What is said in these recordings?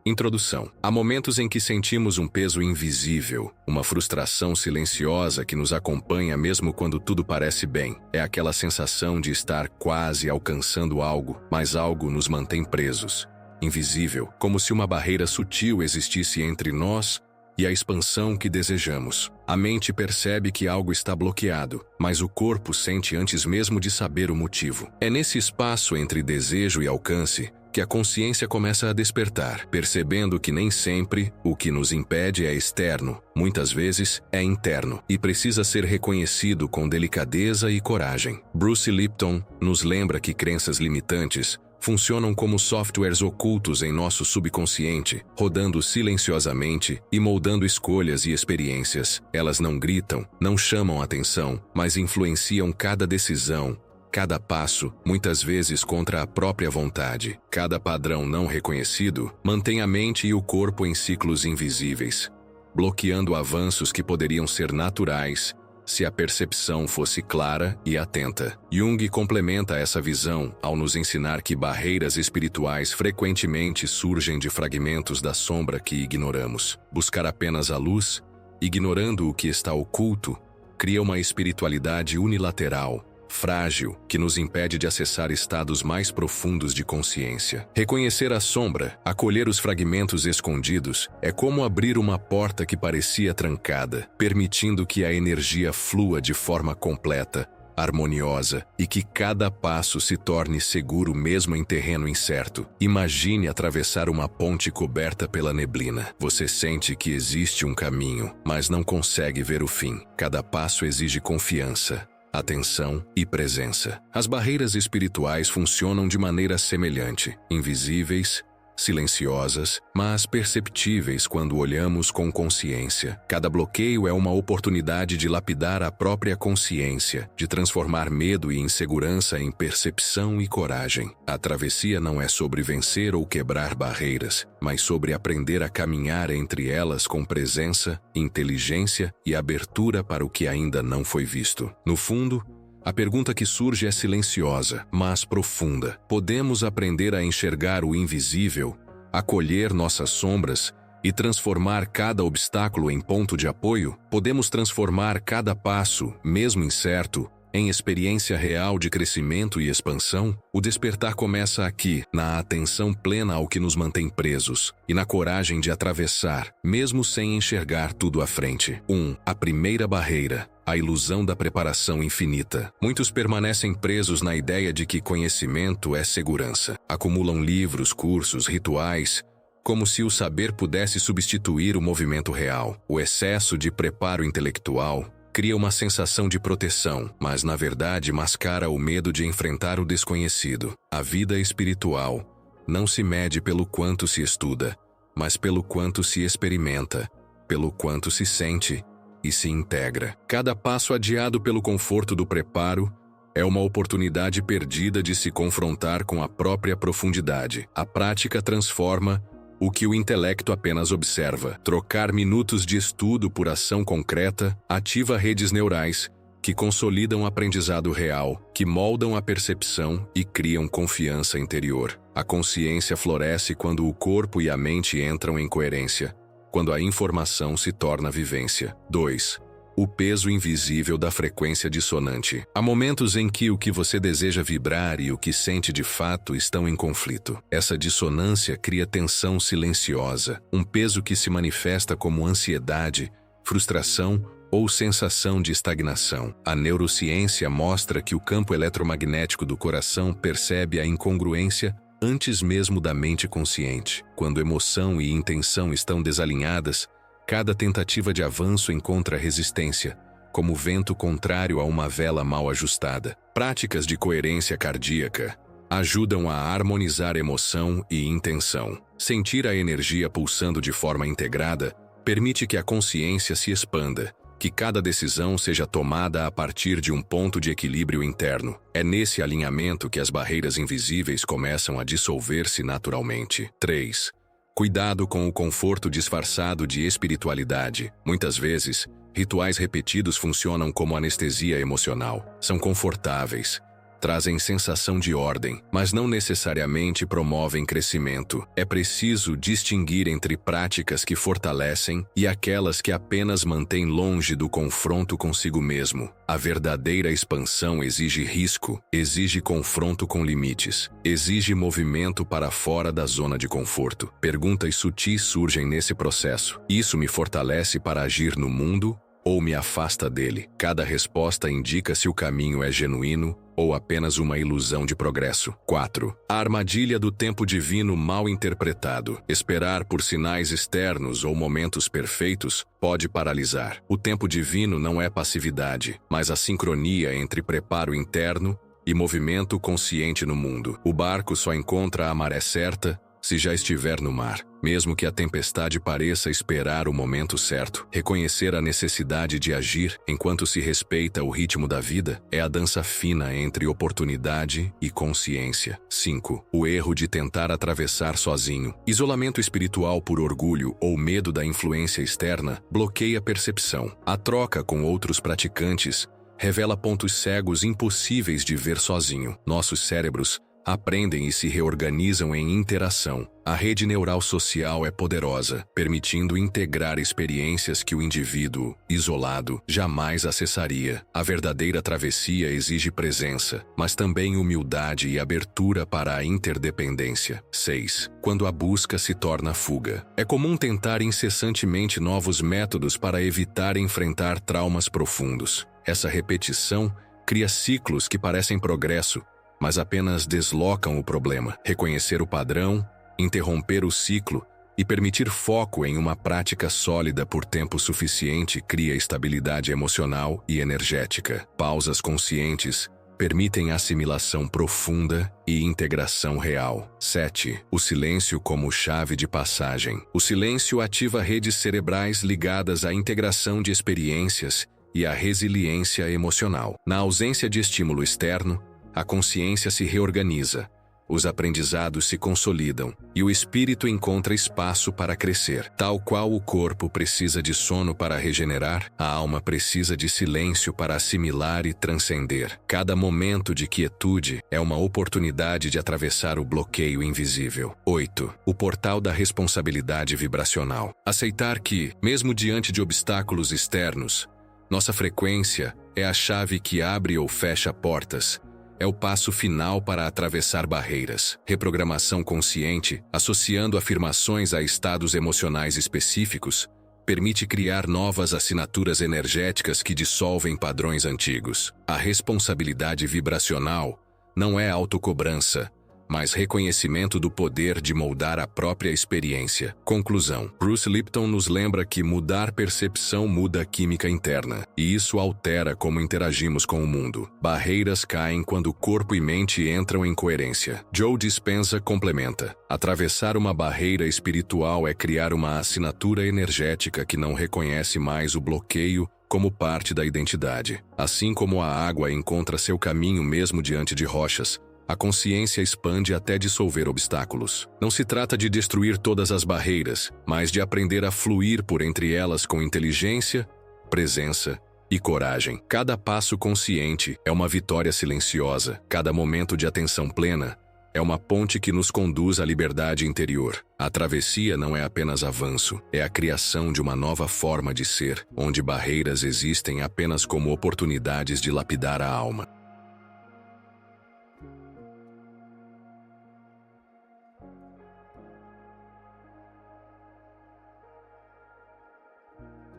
Introdução. Há momentos em que sentimos um peso invisível, uma frustração silenciosa que nos acompanha mesmo quando tudo parece bem. É aquela sensação de estar quase alcançando algo, mas algo nos mantém presos. Invisível, como se uma barreira sutil existisse entre nós e a expansão que desejamos. A mente percebe que algo está bloqueado, mas o corpo sente antes mesmo de saber o motivo. É nesse espaço entre desejo e alcance que a consciência começa a despertar, percebendo que nem sempre o que nos impede é externo, muitas vezes é interno, e precisa ser reconhecido com delicadeza e coragem. Bruce Lipton nos lembra que crenças limitantes funcionam como softwares ocultos em nosso subconsciente, rodando silenciosamente e moldando escolhas e experiências. Elas não gritam, não chamam atenção, mas influenciam cada decisão, cada passo, muitas vezes contra a própria vontade. Cada padrão não reconhecido mantém a mente e o corpo em ciclos invisíveis, bloqueando avanços que poderiam ser naturais se a percepção fosse clara e atenta. Jung complementa essa visão ao nos ensinar que barreiras espirituais frequentemente surgem de fragmentos da sombra que ignoramos. Buscar apenas a luz, ignorando o que está oculto, cria uma espiritualidade unilateral, frágil, que nos impede de acessar estados mais profundos de consciência. Reconhecer a sombra, acolher os fragmentos escondidos, é como abrir uma porta que parecia trancada, permitindo que a energia flua de forma completa, harmoniosa, e que cada passo se torne seguro mesmo em terreno incerto. Imagine atravessar uma ponte coberta pela neblina. Você sente que existe um caminho, mas não consegue ver o fim. Cada passo exige confiança, atenção e presença. As barreiras espirituais funcionam de maneira semelhante, invisíveis, silenciosas, mas perceptíveis quando olhamos com consciência. Cada bloqueio é uma oportunidade de lapidar a própria consciência, de transformar medo e insegurança em percepção e coragem. A travessia não é sobre vencer ou quebrar barreiras, mas sobre aprender a caminhar entre elas com presença, inteligência e abertura para o que ainda não foi visto. No fundo, a pergunta que surge é silenciosa, mas profunda. Podemos aprender a enxergar o invisível, acolher nossas sombras e transformar cada obstáculo em ponto de apoio? Podemos transformar cada passo, mesmo incerto, em experiência real de crescimento e expansão? O despertar começa aqui, na atenção plena ao que nos mantém presos e na coragem de atravessar, mesmo sem enxergar tudo à frente. 1. A primeira barreira. A ilusão da preparação infinita. Muitos permanecem presos na ideia de que conhecimento é segurança. Acumulam livros, cursos, rituais, como se o saber pudesse substituir o movimento real. O excesso de preparo intelectual cria uma sensação de proteção, mas na verdade mascara o medo de enfrentar o desconhecido. A vida espiritual não se mede pelo quanto se estuda, mas pelo quanto se experimenta, pelo quanto se sente e se integra. Cada passo adiado pelo conforto do preparo é uma oportunidade perdida de se confrontar com a própria profundidade. A prática transforma o que o intelecto apenas observa. Trocar minutos de estudo por ação concreta ativa redes neurais que consolidam o aprendizado real, que moldam a percepção e criam confiança interior. A consciência floresce quando o corpo e a mente entram em coerência, quando a informação se torna vivência. 2. O peso invisível da frequência dissonante. Há momentos em que o que você deseja vibrar e o que sente de fato estão em conflito. Essa dissonância cria tensão silenciosa, um peso que se manifesta como ansiedade, frustração ou sensação de estagnação. A neurociência mostra que o campo eletromagnético do coração percebe a incongruência antes mesmo da mente consciente. Quando emoção e intenção estão desalinhadas, cada tentativa de avanço encontra resistência, como vento contrário a uma vela mal ajustada. Práticas de coerência cardíaca ajudam a harmonizar emoção e intenção. Sentir a energia pulsando de forma integrada permite que a consciência se expanda, que cada decisão seja tomada a partir de um ponto de equilíbrio interno. É nesse alinhamento que as barreiras invisíveis começam a dissolver-se naturalmente. 3. Cuidado com o conforto disfarçado de espiritualidade. Muitas vezes, rituais repetidos funcionam como anestesia emocional. São confortáveis, trazem sensação de ordem, mas não necessariamente promovem crescimento. É preciso distinguir entre práticas que fortalecem e aquelas que apenas mantêm longe do confronto consigo mesmo. A verdadeira expansão exige risco, exige confronto com limites, exige movimento para fora da zona de conforto. Perguntas sutis surgem nesse processo. Isso me fortalece para agir no mundo ou me afasta dele? Cada resposta indica se o caminho é genuíno ou apenas uma ilusão de progresso. 4. A armadilha do tempo divino mal interpretado. Esperar por sinais externos ou momentos perfeitos pode paralisar. O tempo divino não é passividade, mas a sincronia entre preparo interno e movimento consciente no mundo. O barco só encontra a maré certa se já estiver no mar. Mesmo que a tempestade pareça esperar o momento certo, reconhecer a necessidade de agir enquanto se respeita o ritmo da vida é a dança fina entre oportunidade e consciência. 5. O erro de tentar atravessar sozinho. Isolamento espiritual por orgulho ou medo da influência externa bloqueia a percepção. A troca com outros praticantes revela pontos cegos impossíveis de ver sozinho. Nossos cérebros aprendem e se reorganizam em interação. A rede neural social é poderosa, permitindo integrar experiências que o indivíduo, isolado, jamais acessaria. A verdadeira travessia exige presença, mas também humildade e abertura para a interdependência. 6. Quando a busca se torna fuga. É comum tentar incessantemente novos métodos para evitar enfrentar traumas profundos. Essa repetição cria ciclos que parecem progresso, mas apenas deslocam o problema. Reconhecer o padrão, interromper o ciclo e permitir foco em uma prática sólida por tempo suficiente cria estabilidade emocional e energética. Pausas conscientes permitem assimilação profunda e integração real. 7. O silêncio como chave de passagem. O silêncio ativa redes cerebrais ligadas à integração de experiências e à resiliência emocional. Na ausência de estímulo externo, a consciência se reorganiza, os aprendizados se consolidam e o espírito encontra espaço para crescer. Tal qual o corpo precisa de sono para regenerar, a alma precisa de silêncio para assimilar e transcender. Cada momento de quietude é uma oportunidade de atravessar o bloqueio invisível. 8. O portal da responsabilidade vibracional. Aceitar que, mesmo diante de obstáculos externos, nossa frequência é a chave que abre ou fecha portas. É o passo final para atravessar barreiras. Reprogramação consciente, associando afirmações a estados emocionais específicos, permite criar novas assinaturas energéticas que dissolvem padrões antigos. A responsabilidade vibracional não é autocobrança, mas reconhecimento do poder de moldar a própria experiência. Conclusão. Bruce Lipton nos lembra que mudar percepção muda a química interna, e isso altera como interagimos com o mundo. Barreiras caem quando corpo e mente entram em coerência. Joe Dispenza complementa: atravessar uma barreira espiritual é criar uma assinatura energética que não reconhece mais o bloqueio como parte da identidade. Assim como a água encontra seu caminho mesmo diante de rochas, a consciência expande até dissolver obstáculos. Não se trata de destruir todas as barreiras, mas de aprender a fluir por entre elas com inteligência, presença e coragem. Cada passo consciente é uma vitória silenciosa. Cada momento de atenção plena é uma ponte que nos conduz à liberdade interior. A travessia não é apenas avanço, é a criação de uma nova forma de ser, onde barreiras existem apenas como oportunidades de lapidar a alma.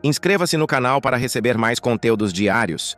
Inscreva-se no canal para receber mais conteúdos diários.